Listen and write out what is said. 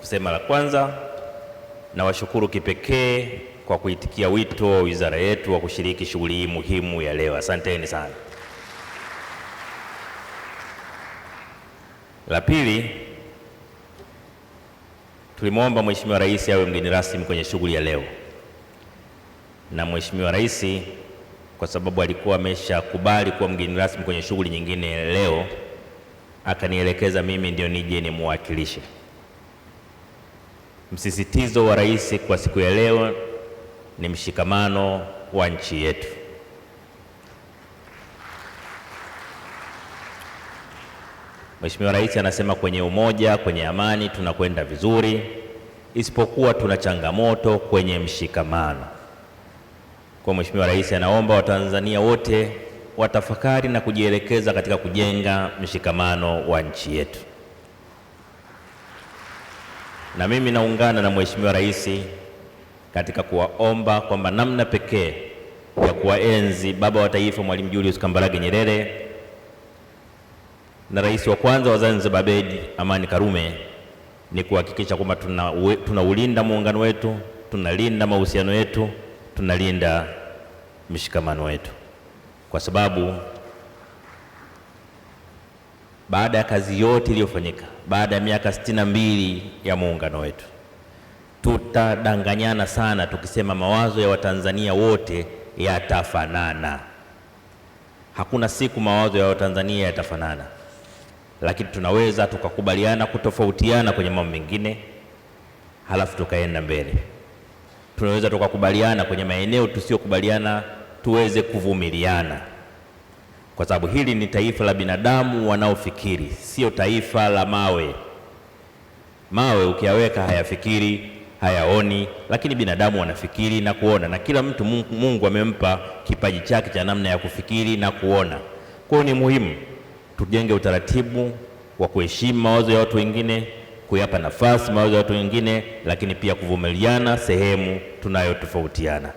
kusema la kwanza, nawashukuru kipekee kwa kuitikia wito wa wizara yetu wa kushiriki shughuli hii muhimu ya leo. Asanteni sana. La pili, tulimwomba Mheshimiwa Rais awe mgeni rasmi kwenye shughuli ya leo, na Mheshimiwa Rais kwa sababu alikuwa ameshakubali kuwa mgeni rasmi kwenye shughuli nyingine leo, akanielekeza mimi ndio nije nimwakilishe. Msisitizo wa Rais kwa siku ya leo ni mshikamano wa nchi yetu. Mheshimiwa Rais anasema kwenye umoja, kwenye amani tunakwenda vizuri, isipokuwa tuna changamoto kwenye mshikamano. Kwa Mheshimiwa Rais anaomba Watanzania wote watafakari na kujielekeza katika kujenga mshikamano wa nchi yetu. Na mimi naungana na Mheshimiwa Rais katika kuwaomba kwamba namna pekee ya kuwaenzi Baba wa Taifa Mwalimu Julius Kambarage Nyerere na Rais wa kwanza wa Zanzibar Abeid Amani Karume ni kuhakikisha kwamba tunaulinda muungano wetu, tunalinda mahusiano yetu, tunalinda mshikamano wetu, kwa sababu baada ya kazi yote iliyofanyika, baada ya miaka 62 ya muungano wetu, tutadanganyana sana tukisema mawazo ya Watanzania wote yatafanana. Hakuna siku mawazo ya Watanzania yatafanana, lakini tunaweza tukakubaliana kutofautiana kwenye mambo mengine, halafu tukaenda mbele. Tunaweza tukakubaliana kwenye maeneo tusiyokubaliana, tuweze kuvumiliana, kwa sababu hili ni taifa la binadamu wanaofikiri, sio taifa la mawe. Mawe ukiyaweka hayafikiri, hayaoni, lakini binadamu wanafikiri na kuona, na kila mtu Mungu amempa kipaji chake cha namna ya kufikiri na kuona. Kwa hiyo ni muhimu tujenge utaratibu wa kuheshimu mawazo ya watu wengine, kuyapa nafasi mawazo ya watu wengine, lakini pia kuvumiliana sehemu tunayotofautiana.